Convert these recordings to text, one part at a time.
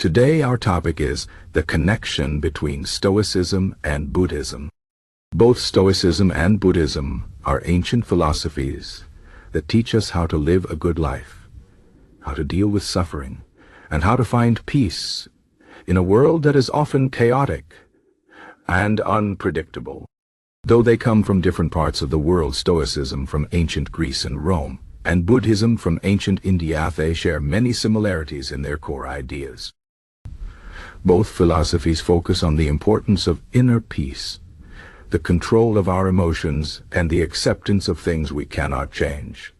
Today our topic is the connection between Stoicism and Buddhism. Both Stoicism and Buddhism are ancient philosophies that teach us how to live a good life, how to deal with suffering, and how to find peace in a world that is often chaotic and unpredictable. Though they come from different parts of the world, Stoicism from ancient Greece and Rome, and Buddhism from ancient India, they share many similarities in their core ideas. Both philosophies focus on the importance of inner peace, the control of our emotions, and the acceptance of things we cannot change.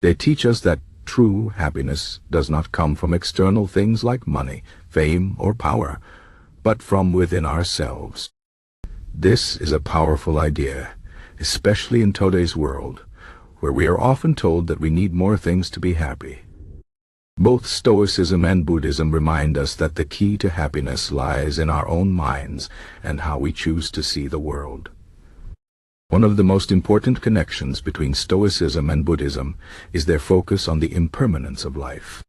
They teach us that true happiness does not come from external things like money, fame, or power, but from within ourselves. This is a powerful idea, especially in today's world, where we are often told that we need more things to be happy. Both Stoicism and Buddhism remind us that the key to happiness lies in our own minds and how we choose to see the world. One of the most important connections between Stoicism and Buddhism is their focus on the impermanence of life.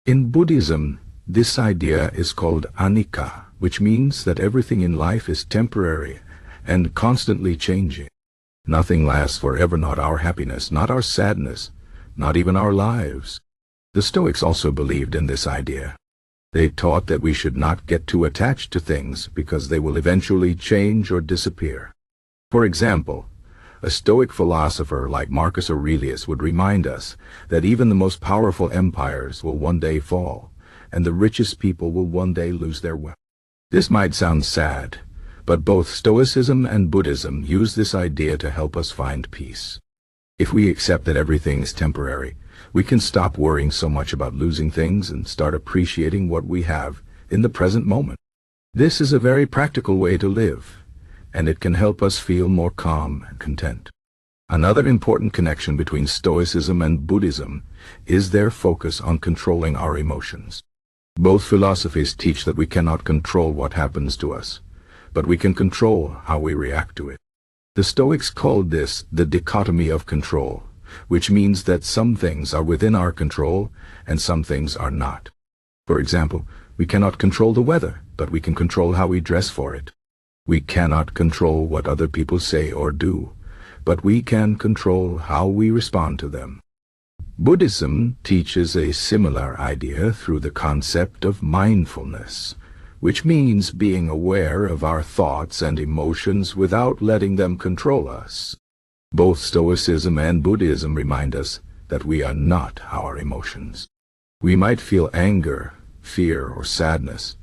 In Buddhism, this idea is called anicca, which means that everything in life is temporary and constantly changing. Nothing lasts forever, not our happiness, not our sadness, not even our lives. The Stoics also believed in this idea. They taught that we should not get too attached to things because they will eventually change or disappear. For example, a Stoic philosopher like Marcus Aurelius would remind us that even the most powerful empires will one day fall, and the richest people will one day lose their wealth. This might sound sad, but both Stoicism and Buddhism use this idea to help us find peace. If we accept that everything is temporary, we can stop worrying so much about losing things and start appreciating what we have in the present moment. This is a very practical way to live, and it can help us feel more calm and content. Another important connection between Stoicism and Buddhism is their focus on controlling our emotions. Both philosophies teach that we cannot control what happens to us, but we can control how we react to it. The Stoics called this the dichotomy of control, which means that some things are within our control and some things are not. For example, we cannot control the weather, but we can control how we dress for it. We cannot control what other people say or do, but we can control how we respond to them. Buddhism teaches a similar idea through the concept of mindfulness, which means being aware of our thoughts and emotions without letting them control us. Both Stoicism and Buddhism remind us that we are not our emotions. We might feel anger, fear, or sadness,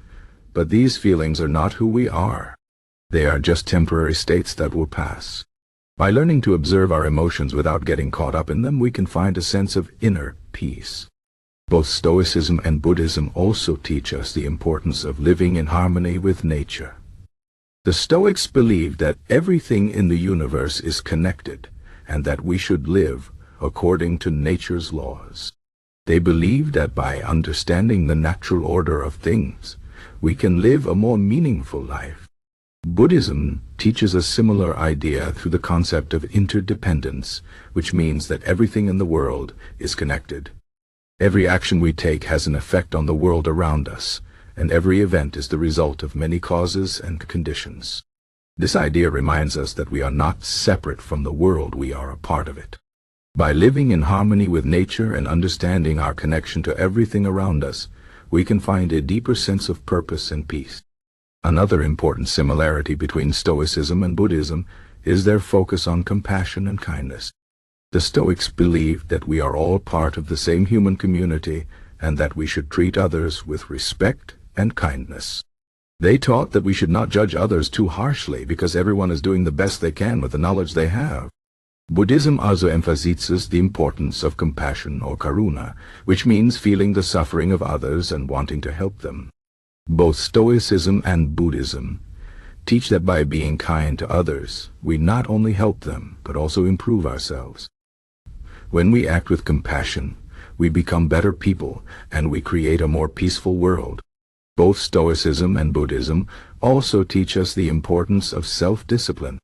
but these feelings are not who we are. They are just temporary states that will pass. By learning to observe our emotions without getting caught up in them, we can find a sense of inner peace. Both Stoicism and Buddhism also teach us the importance of living in harmony with nature. The Stoics believed that everything in the universe is connected and that we should live according to nature's laws. They believed that by understanding the natural order of things, we can live a more meaningful life. Buddhism teaches a similar idea through the concept of interdependence, which means that everything in the world is connected. Every action we take has an effect on the world around us, and every event is the result of many causes and conditions. This idea reminds us that we are not separate from the world, we are a part of it. By living in harmony with nature and understanding our connection to everything around us, we can find a deeper sense of purpose and peace. Another important similarity between Stoicism and Buddhism is their focus on compassion and kindness. The Stoics believed that we are all part of the same human community and that we should treat others with respect and kindness. They taught that we should not judge others too harshly because everyone is doing the best they can with the knowledge they have. Buddhism also emphasizes the importance of compassion or karuna, which means feeling the suffering of others and wanting to help them. Both Stoicism and Buddhism teach that by being kind to others, we not only help them, but also improve ourselves. When we act with compassion, we become better people and we create a more peaceful world. Both Stoicism and Buddhism also teach us the importance of self-discipline.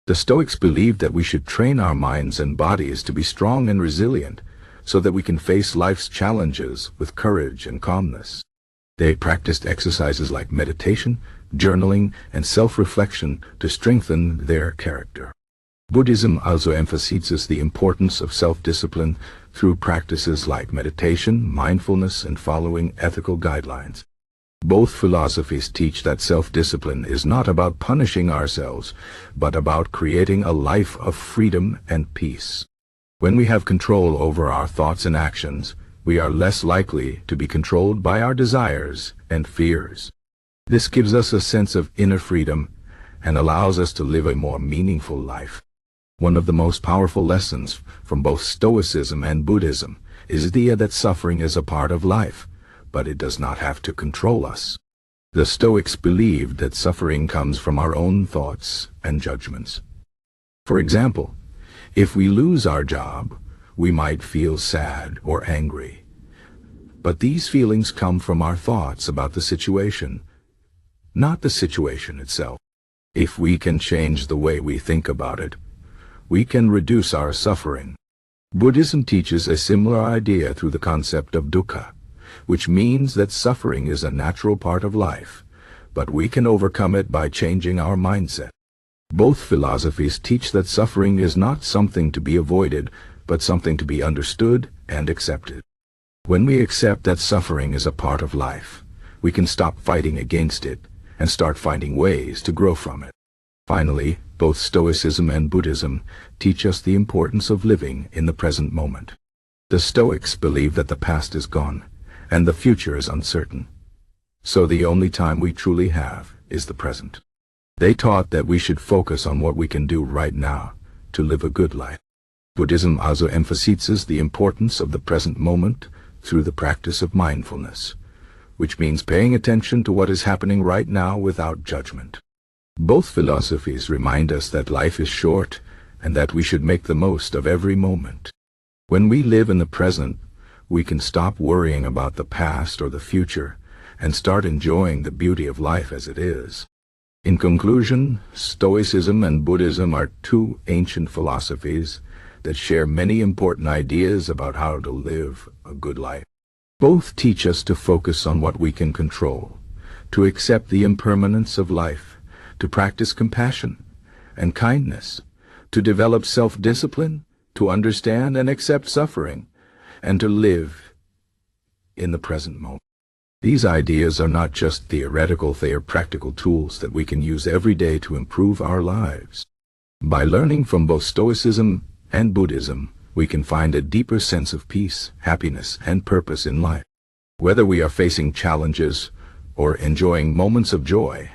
The Stoics believed that we should train our minds and bodies to be strong and resilient, so that we can face life's challenges with courage and calmness. They practiced exercises like meditation, journaling, and self-reflection to strengthen their character. Buddhism also emphasizes the importance of self-discipline through practices like meditation, mindfulness, and following ethical guidelines. Both philosophies teach that self-discipline is not about punishing ourselves, but about creating a life of freedom and peace. When we have control over our thoughts and actions, we are less likely to be controlled by our desires and fears. This gives us a sense of inner freedom and allows us to live a more meaningful life. One of the most powerful lessons from both Stoicism and Buddhism is the idea that suffering is a part of life, but it does not have to control us. The Stoics believed that suffering comes from our own thoughts and judgments. For example, if we lose our job, we might feel sad or angry. But these feelings come from our thoughts about the situation, not the situation itself. If we can change the way we think about it, we can reduce our suffering. Buddhism teaches a similar idea through the concept of dukkha, which means that suffering is a natural part of life, but we can overcome it by changing our mindset. Both philosophies teach that suffering is not something to be avoided, but something to be understood and accepted. When we accept that suffering is a part of life, we can stop fighting against it and start finding ways to grow from it. Finally, both Stoicism and Buddhism teach us the importance of living in the present moment. The Stoics believe that the past is gone, and the future is uncertain. So the only time we truly have is the present. They taught that we should focus on what we can do right now to live a good life. Buddhism also emphasizes the importance of the present moment through the practice of mindfulness, which means paying attention to what is happening right now without judgment. Both philosophies remind us that life is short and that we should make the most of every moment. When we live in the present, we can stop worrying about the past or the future and start enjoying the beauty of life as it is. In conclusion, Stoicism and Buddhism are two ancient philosophies that share many important ideas about how to live a good life. Both teach us to focus on what we can control, to accept the impermanence of life, to practice compassion and kindness, to develop self-discipline, to understand and accept suffering, and to live in the present moment. These ideas are not just theoretical, they are practical tools that we can use every day to improve our lives. By learning from both Stoicism and Buddhism, we can find a deeper sense of peace, happiness, and purpose in life. Whether we are facing challenges or enjoying moments of joy,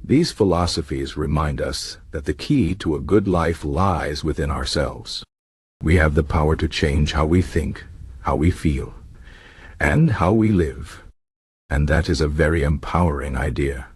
these philosophies remind us that the key to a good life lies within ourselves. We have the power to change how we think, how we feel, and how we live. And that is a very empowering idea.